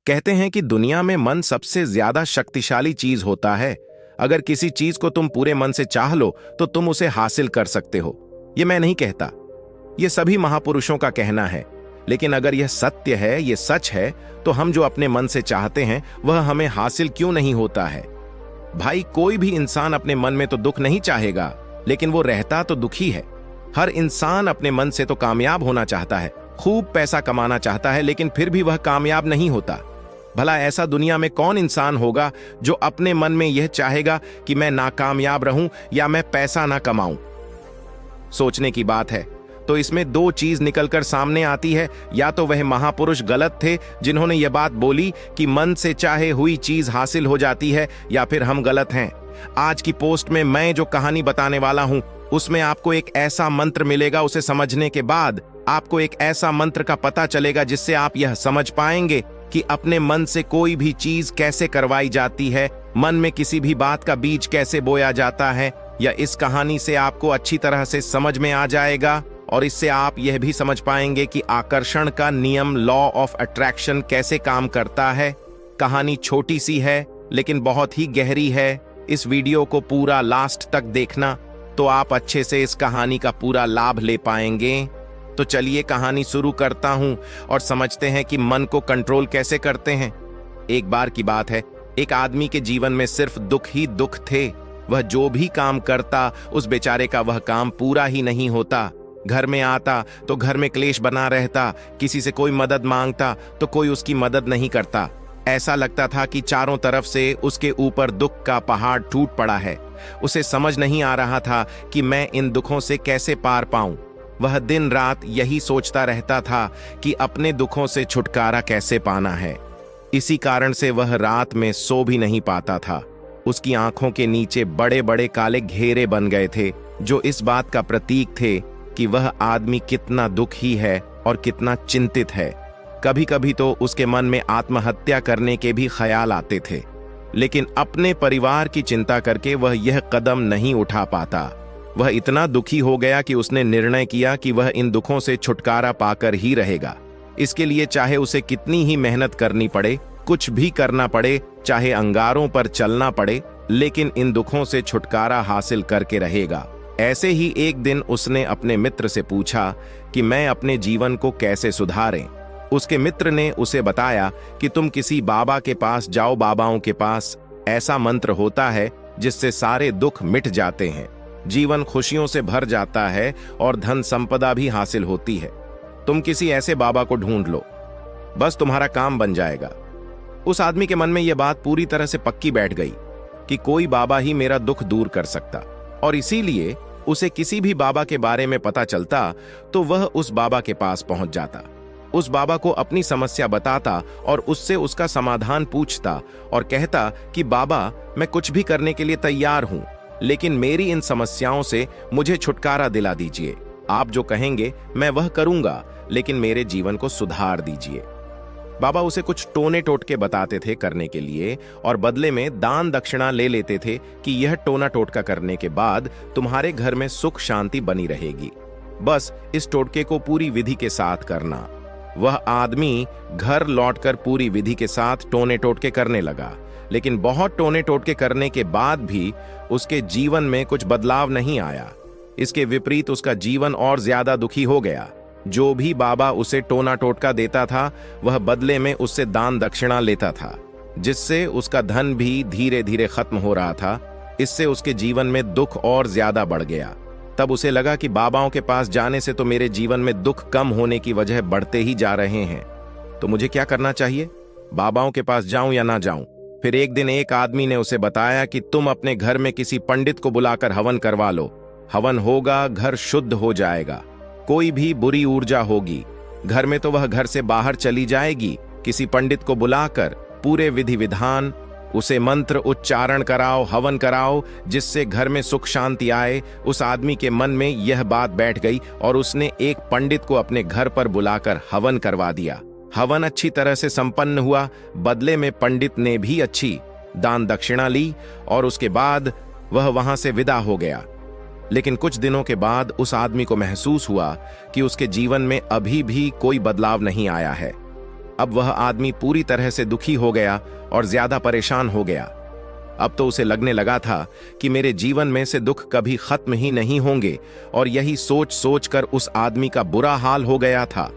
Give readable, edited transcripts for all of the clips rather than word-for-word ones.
कहते हैं कि दुनिया में मन सबसे ज्यादा शक्तिशाली चीज होता है। अगर किसी चीज को तुम पूरे मन से चाह लो तो तुम उसे हासिल कर सकते हो। ये मैं नहीं कहता, ये सभी महापुरुषों का कहना है। लेकिन अगर यह सत्य है, ये सच है, तो हम जो अपने मन से चाहते हैं वह हमें हासिल क्यों नहीं होता है? भाई, कोई भी इंसान अपने मन में तो दुख नहीं चाहेगा, लेकिन वो रहता तो दुखी है। हर इंसान अपने मन से तो कामयाब होना चाहता है, खूब पैसा कमाना चाहता है, लेकिन फिर भी वह कामयाब नहीं होता। भला ऐसा दुनिया में कौन इंसान होगा जो अपने मन में यह चाहेगा कि मैं नाकामयाब रहूं या मैं पैसा ना कमाऊं? सोचने की बात है। तो इसमें दो चीज निकलकर सामने आती है, या तो वह महापुरुष गलत थे जिन्होंने यह बात बोली कि मन से चाहे हुई चीज हासिल हो जाती है, या फिर हम गलत हैं। आज की पोस्ट में मैं जो कहानी बताने वाला हूं उसमें आपको एक ऐसा मंत्र मिलेगा। उसे समझने के बाद आपको एक ऐसा मंत्र का पता चलेगा जिससे आप यह समझ पाएंगे कि अपने मन से कोई भी चीज कैसे करवाई जाती है, मन में किसी भी बात का बीज कैसे बोया जाता है। या इस कहानी से आपको अच्छी तरह से समझ में आ जाएगा और इससे आप यह भी समझ पाएंगे कि आकर्षण का नियम, लॉ ऑफ अट्रैक्शन, कैसे काम करता है। कहानी छोटी सी है लेकिन बहुत ही गहरी है। इस वीडियो को पूरा लास्ट तक देखना तो आप अच्छे से इस कहानी का पूरा लाभ ले पाएंगे। तो चलिए कहानी शुरू करता हूं और समझते हैं कि मन को कंट्रोल कैसे करते हैं। एक बार की बात है, एक आदमी के जीवन में सिर्फ दुख ही दुख थे। वह जो भी काम करता उस बेचारे का वह काम पूरा ही नहीं होता। घर में आता तो घर में क्लेश बना रहता, किसी से कोई मदद मांगता तो कोई उसकी मदद नहीं करता। ऐसा लगता था कि चारों तरफ से उसके ऊपर दुख का पहाड़ टूट पड़ा है। उसे समझ नहीं आ रहा था कि मैं इन दुखों से कैसे पार पाऊं। वह दिन रात यही सोचता रहता था कि अपने दुखों से छुटकारा कैसे पाना है। इसी कारण से वह रात में सो भी नहीं पाता था। उसकी आंखों के नीचे बड़े बड़े काले घेरे बन गए थे, जो इस बात का प्रतीक थे कि वह आदमी कितना दुखी है और कितना चिंतित है। कभी कभी तो उसके मन में आत्महत्या करने के भी ख्याल आते थे, लेकिन अपने परिवार की चिंता करके वह यह कदम नहीं उठा पाता। वह इतना दुखी हो गया कि उसने निर्णय किया कि वह इन दुखों से छुटकारा पाकर ही रहेगा। इसके लिए चाहे उसे कितनी ही मेहनत करनी पड़े, कुछ भी करना पड़े, चाहे अंगारों पर चलना पड़े, लेकिन इन दुखों से छुटकारा हासिल करके रहेगा। ऐसे ही एक दिन उसने अपने मित्र से पूछा कि मैं अपने जीवन को कैसे सुधारें। उसके मित्र ने उसे बताया कि तुम किसी बाबा के पास जाओ। बाबाओं के पास ऐसा मंत्र होता है जिससे सारे दुख मिट जाते हैं, जीवन खुशियों से भर जाता है और धन संपदा भी हासिल होती है। तुम किसी ऐसे बाबा को ढूंढ लो, बस तुम्हारा काम बन जाएगा। उस आदमी के मन में यह बात पूरी तरह से पक्की बैठ गई कि कोई बाबा ही मेरा दुख दूर कर सकता, और इसीलिए उसे किसी भी बाबा के बारे में पता चलता तो वह उस बाबा के पास पहुंच जाता, उस बाबा को अपनी समस्या बताता और उससे उसका समाधान पूछता और कहता कि बाबा, मैं कुछ भी करने के लिए तैयार हूं, लेकिन मेरी इन समस्याओं से मुझे छुटकारा दिला दीजिए। आप जो कहेंगे मैं वह करूंगा, लेकिन मेरे जीवन को सुधार दीजिए। बाबा उसे कुछ टोने टोटके बताते थे करने के लिए, और बदले में दान दक्षिणा ले लेते थे कि यह टोना टोटका करने के बाद तुम्हारे घर में सुख शांति बनी रहेगी। बस इस टोटके को पूरी विधि के साथ करना। वह आदमी घर लौटकर पूरी विधि के साथ टोने टोटके करने लगा, लेकिन बहुत टोने टोटके करने के बाद भी उसके जीवन में कुछ बदलाव नहीं आया। इसके विपरीत उसका जीवन और ज्यादा दुखी हो गया। जो भी बाबा उसे टोना टोटका देता था वह बदले में उससे दान दक्षिणा लेता था, जिससे उसका धन भी धीरे धीरे खत्म हो रहा था। इससे उसके जीवन में दुख और ज्यादा बढ़ गया। तब उसे लगा कि बाबाओं के पास जाने से तो मेरे जीवन में दुख कम होने की वजह बढ़ते ही जा रहे हैं, तो मुझे क्या करना चाहिए? बाबाओं के पास जाऊं या ना जाऊं? फिर एक दिन एक आदमी ने उसे बताया कि तुम अपने घर में किसी पंडित को बुलाकर हवन करवा लो। हवन होगा, घर शुद्ध हो जाएगा, कोई भी बुरी ऊर्जा होगी घर में तो वह घर से बाहर चली जाएगी। किसी पंडित को बुलाकर पूरे विधि विधान उसे मंत्र उच्चारण कराओ, हवन कराओ, जिससे घर में सुख शांति आए। उस आदमी के मन में यह बात बैठ गई और उसने एक पंडित को अपने घर पर बुलाकर हवन करवा दिया। हवन अच्छी तरह से संपन्न हुआ। बदले में पंडित ने भी अच्छी दान दक्षिणा ली और उसके बाद वह वहां से विदा हो गया। लेकिन कुछ दिनों के बाद उस आदमी को महसूस हुआ कि उसके जीवन में अभी भी कोई बदलाव नहीं आया है। अब वह आदमी पूरी तरह से दुखी हो गया और ज्यादा परेशान हो गया। अब तो उसे लगने लगा था कि मेरे जीवन में से दुख कभी खत्म ही नहीं होंगे, और यही सोच सोच कर उस आदमी का बुरा हाल हो गया था।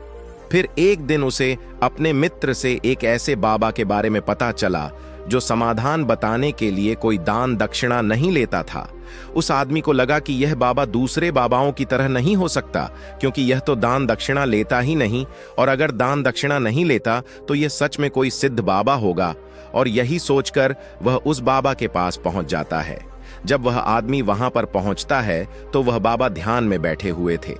फिर एक दिन उसे अपने मित्र से एक ऐसे बाबा के बारे में पता चला जो समाधान बताने के लिए कोई दान दक्षिणा नहीं लेता था। उस आदमी को लगा कि यह बाबा दूसरे बाबाओं की तरह नहीं हो सकता, क्योंकि यह तो दान दक्षिणा लेता ही नहीं, और अगर दान दक्षिणा नहीं लेता तो यह सच में कोई सिद्ध बाबा होगा। और यही सोचकर वह उस बाबा के पास पहुंच जाता है। जब वह आदमी वहां पर पहुंचता है तो वह बाबा ध्यान में बैठे हुए थे।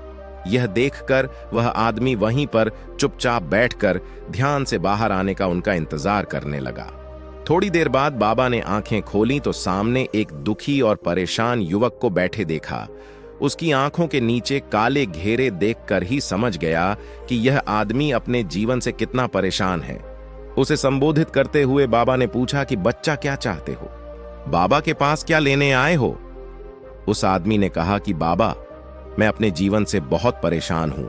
यह देखकर वह आदमी वहीं पर चुपचाप बैठकर ध्यान से बाहर आने का उनका इंतजार करने लगा। थोड़ी देर बाद बाबा ने आंखें खोली तो सामने एक दुखी और परेशान युवक को बैठे देखा। उसकी आंखों के नीचे काले घेरे देखकर ही समझ गया कि यह आदमी अपने जीवन से कितना परेशान है। उसे संबोधित करते हुए बाबा ने पूछा कि बच्चा, क्या चाहते हो? बाबा के पास क्या लेने आए हो? उस आदमी ने कहा कि बाबा, मैं अपने जीवन से बहुत परेशान हूं।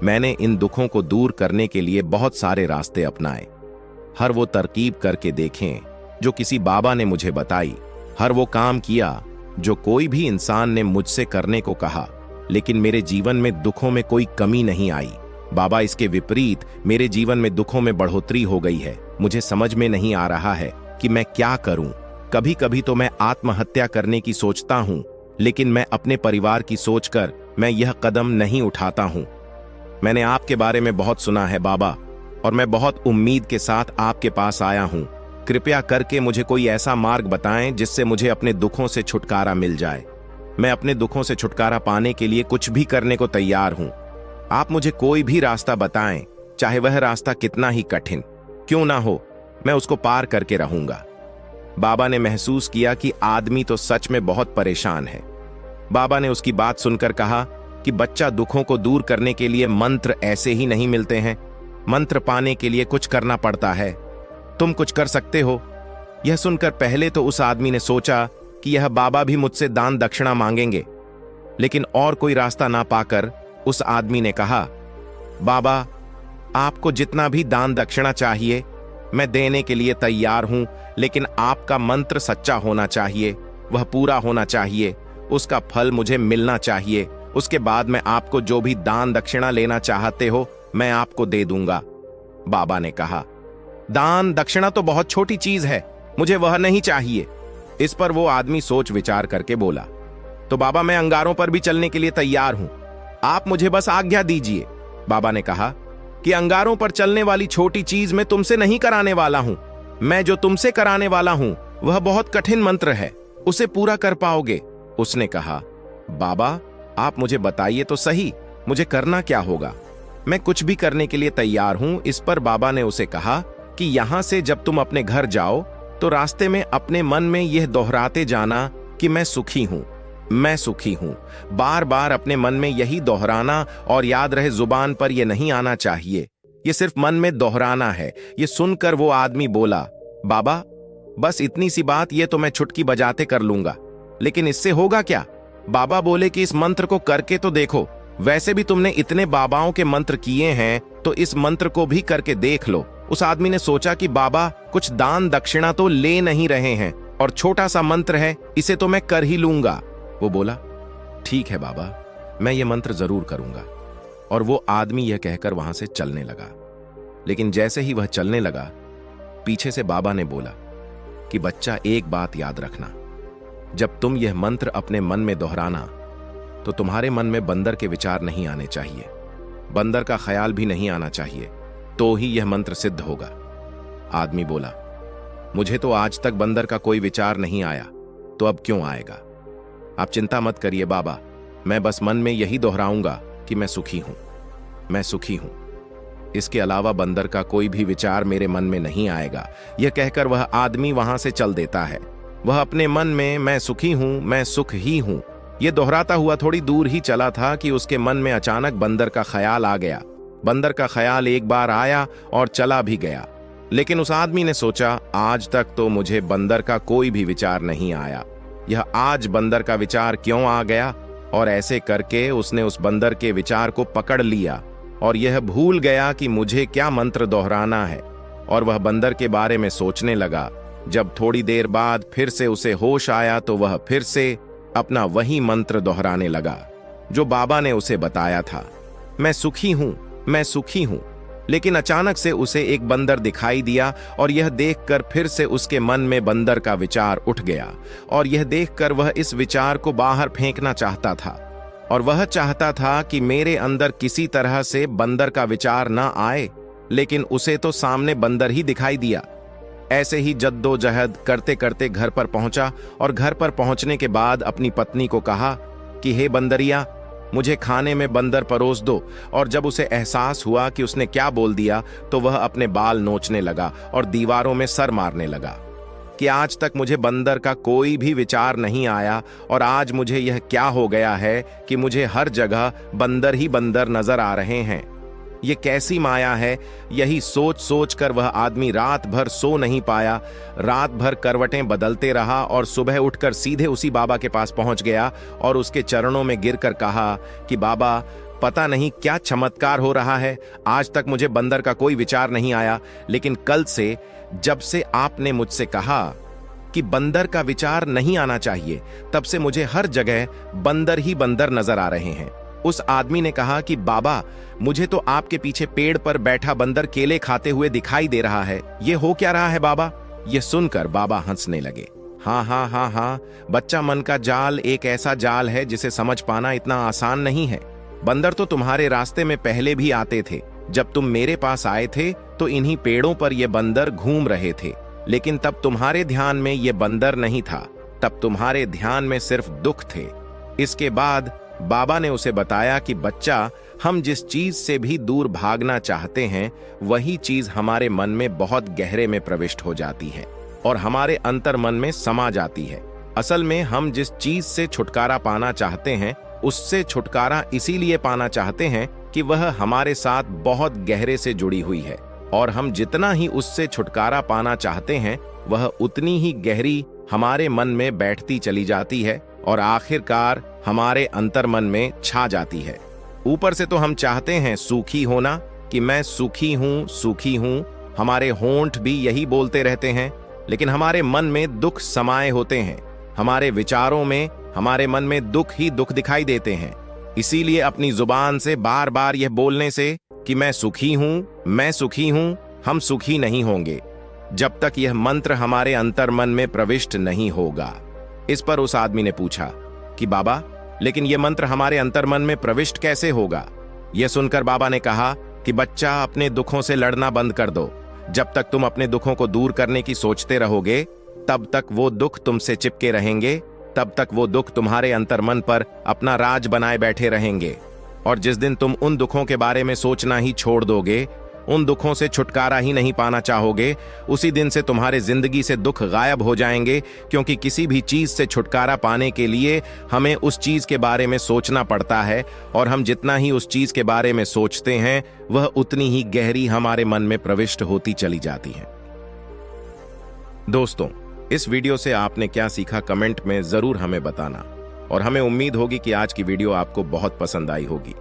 मैंने इन दुखों को दूर करने के लिए बहुत सारे रास्ते अपनाए, हर वो तरकीब करके देखें जो किसी बाबा ने मुझे बताई, हर वो काम किया जो कोई भी इंसान ने मुझसे करने को कहा, लेकिन मेरे जीवन में दुखों में कोई कमी नहीं आई। बाबा, इसके विपरीत मेरे जीवन में दुखों में बढ़ोतरी हो गई है। मुझे समझ में नहीं आ रहा है कि मैं क्या करूं। कभी कभी तो मैं आत्महत्या करने की सोचता हूं, लेकिन मैं अपने परिवार की सोचकर मैं यह कदम नहीं उठाता हूं। मैंने आपके बारे में बहुत सुना है बाबा, और मैं बहुत उम्मीद के साथ आपके पास आया हूं। कृपया करके मुझे कोई ऐसा मार्ग बताएं जिससे मुझे अपने दुखों से छुटकारा मिल जाए। मैं अपने दुखों से छुटकारा पाने के लिए कुछ भी करने को तैयार हूं। आप मुझे कोई भी रास्ता बताएं, चाहे वह रास्ता कितना ही कठिन क्यों ना हो, मैं उसको पार करके रहूंगा। बाबा ने महसूस किया कि आदमी तो सच में बहुत परेशान है। बाबा ने उसकी बात सुनकर कहा कि बच्चा, दुखों को दूर करने के लिए मंत्र ऐसे ही नहीं मिलते हैं। मंत्र पाने के लिए कुछ करना पड़ता है। तुम कुछ कर सकते हो। यह सुनकर पहले तो उस आदमी ने सोचा कि यह बाबा भी मुझसे दान दक्षिणा मांगेंगे, लेकिन और कोई रास्ता ना पाकर उस आदमी ने कहा, बाबा, आपको जितना भी दान दक्षिणा चाहिए मैं देने के लिए तैयार हूं, लेकिन आपका मंत्र सच्चा होना चाहिए, वह पूरा होना चाहिए, उसका फल मुझे मिलना चाहिए। उसके बाद मैं आपको जो भी दान दक्षिणा लेना चाहते हो मैं आपको दे दूंगा। बाबा ने कहा, दान दक्षिणा तो बहुत छोटी चीज है, मुझे वह नहीं चाहिए। इस पर वो आदमी सोच विचार करके बोला, तो बाबा, मैं अंगारों पर भी चलने के लिए तैयार हूं, आप मुझे बस आज्ञा दीजिए। बाबा ने कहा कि अंगारों पर चलने वाली छोटी चीज मैं तुमसे नहीं कराने वाला हूं। मैं जो तुमसे कराने वाला हूं वह बहुत कठिन मंत्र है, उसे पूरा कर पाओगे? उसने कहा, बाबा, आप मुझे बताइए तो सही, मुझे करना क्या होगा? मैं कुछ भी करने के लिए तैयार हूं। इस पर बाबा ने उसे कहा कि यहां से जब तुम अपने घर जाओ तो रास्ते में अपने मन में यह दोहराते जाना कि मैं सुखी हूं, मैं सुखी हूं। बार बार अपने मन में यही दोहराना, और याद रहे जुबान पर यह नहीं आना चाहिए, यह सिर्फ मन में दोहराना है। यह सुनकर वो आदमी बोला, बाबा, बस इतनी सी बात, ये तो मैं चुटकी बजाते कर लूंगा, लेकिन इससे होगा क्या? बाबा बोले कि इस मंत्र को करके तो देखो, वैसे भी तुमने इतने बाबाओं के मंत्र किए हैं, तो इस मंत्र को भी करके देख लो। उस आदमी ने सोचा कि बाबा कुछ दान दक्षिणा तो ले नहीं रहे हैं, और छोटा सा मंत्र है, इसे तो मैं कर ही लूंगा। वो बोला, ठीक है बाबा, मैं ये मंत्र जरूर करूंगा। और वो आदमी यह कहकर वहां से चलने लगा। लेकिन जैसे ही वह चलने लगा, पीछे से बाबा ने बोला कि बच्चा, एक बात याद रखना, जब तुम यह मंत्र अपने मन में दोहराना तो तुम्हारे मन में बंदर के विचार नहीं आने चाहिए, बंदर का ख्याल भी नहीं आना चाहिए, तो ही यह मंत्र सिद्ध होगा। आदमी बोला, मुझे तो आज तक बंदर का कोई विचार नहीं आया, तो अब क्यों आएगा? आप चिंता मत करिए बाबा, मैं बस मन में यही दोहराऊंगा कि मैं सुखी हूं, मैं सुखी हूं। इसके अलावा बंदर का कोई भी विचार मेरे मन में नहीं आएगा। यह कहकर वह आदमी वहां से चल देता है। वह अपने मन में मैं सुखी हूं, मैं सुख ही हूं, यह दोहराता हुआ थोड़ी दूर ही चला था कि उसके मन में अचानक बंदर का ख्याल आ गया। बंदर का ख्याल एक बार आया और चला भी गया, लेकिन उस आदमी ने सोचा, आज तक तो मुझे बंदर का कोई भी विचार नहीं आया, यह आज बंदर का विचार क्यों आ गया? और ऐसे करके उसने उस बंदर के विचार को पकड़ लिया और यह भूल गया कि मुझे क्या मंत्र दोहराना है, और वह बंदर के बारे में सोचने लगा। जब थोड़ी देर बाद फिर से उसे होश आया तो वह फिर से अपना वही मंत्र दोहराने लगा जो बाबा ने उसे बताया था, मैं सुखी हूं, मैं सुखी हूं। लेकिन अचानक से उसे एक बंदर दिखाई दिया और यह देखकर फिर से उसके मन में बंदर का विचार उठ गया, और यह देखकर वह इस विचार को बाहर फेंकना चाहता था। और वह चाहता था कि मेरे अंदर किसी तरह से बंदर का विचार ना आए, लेकिन उसे तो सामने बंदर ही दिखाई दिया। ऐसे ही जद्दोजहद करते करते घर पर पहुंचा, और घर पर पहुंचने के बाद अपनी पत्नी को कहा कि हे बंदरिया, मुझे खाने में बंदर परोस दो। और जब उसे एहसास हुआ कि उसने क्या बोल दिया तो वह अपने बाल नोचने लगा और दीवारों में सर मारने लगा कि आज तक मुझे बंदर का कोई भी विचार नहीं आया, और आज मुझे यह क्या हो गया है कि मुझे हर जगह बंदर ही बंदर नजर आ रहे हैं। ये कैसी माया है। यही सोच सोच कर वह आदमी रात भर सो नहीं पाया, रात भर करवटें बदलते रहा, और सुबह उठकर सीधे उसी बाबा के पास पहुंच गया और उसके चरणों में गिरकर कहा कि बाबा, पता नहीं क्या चमत्कार हो रहा है, आज तक मुझे बंदर का कोई विचार नहीं आया, लेकिन कल से जब से आपने मुझसे कहा कि बंदर का विचार नहीं आना चाहिए, तब से मुझे हर जगह बंदर ही बंदर नजर आ रहे हैं। उस आदमी ने कहा कि बाबा, मुझे तो आपके पीछे पेड़ पर बैठा बंदर केले खाते हुए दिखाई दे रहा है, ये हो क्या रहा है बाबा? ये सुनकर बाबा हंसने लगे। हाँ हाँ हाँ हाँ बच्चा, मन का जाल एक ऐसा जाल है जिसे समझ पाना इतना आसान नहीं है। बंदर तो तुम्हारे रास्ते में पहले भी आते थे। जब तुम मेरे पास आए थे तो इन्हीं पेड़ों पर ये बंदर घूम रहे थे, लेकिन तब तुम्हारे ध्यान में ये बंदर नहीं था, तब तुम्हारे ध्यान में सिर्फ दुख थे। इसके बाद बाबा ने उसे बताया कि बच्चा, हम जिस चीज से भी दूर भागना चाहते हैं वही चीज हमारे मन में बहुत गहरे में प्रविष्ट हो जाती है और हमारे अंतर मन में समा जाती है। असल में हम जिस चीज से छुटकारा पाना चाहते हैं उससे छुटकारा इसीलिए पाना चाहते हैं कि वह हमारे साथ बहुत गहरे से जुड़ी हुई है, और हम जितना ही उससे छुटकारा पाना चाहते हैं वह उतनी ही गहरी हमारे मन में बैठती चली जाती है और आखिरकार हमारे अंतर मन में छा जाती है। ऊपर से तो हम चाहते हैं सुखी होना कि मैं सुखी हूं, सुखी हूं, हमारे होंठ भी यही बोलते रहते हैं, लेकिन हमारे मन में दुख समाये होते हैं। हमारे विचारों में, हमारे मन में दुख ही दुख दिखाई देते हैं। इसीलिए अपनी जुबान से बार बार यह बोलने से कि मैं सुखी हूं, मैं सुखी हूं, हम सुखी नहीं होंगे जब तक यह मंत्र हमारे अंतर मन में प्रविष्ट नहीं होगा। इस पर उस आदमी ने पूछा कि बाबा, लेकिन यह मंत्र हमारे अंतर मन में प्रविष्ट कैसे होगा? यह सुनकर बाबा ने कहा कि बच्चा, अपने दुखों से लड़ना बंद कर दो। जब तक तुम अपने दुखों को दूर करने की सोचते रहोगे तब तक वो दुख तुमसे चिपके रहेंगे, तब तक वो दुख तुम्हारे अंतर्मन पर अपना राज बनाए बैठे रहेंगे। और जिस दिन तुम उन दुखों के बारे में सोचना ही छोड़ दोगे, उन दुखों से छुटकारा ही नहीं पाना चाहोगे, उसी दिन से तुम्हारे जिंदगी से दुख गायब हो जाएंगे। क्योंकि किसी भी चीज से छुटकारा पाने के लिए हमें उस चीज के बारे में सोचना पड़ता है, और हम जितना ही उस चीज के बारे में सोचते हैं वह उतनी ही गहरी हमारे मन में प्रविष्ट होती चली जाती है। दोस्तों, इस वीडियो से आपने क्या सीखा कमेंट में जरूर हमें बताना, और हमें उम्मीद होगी कि आज की वीडियो आपको बहुत पसंद आई होगी।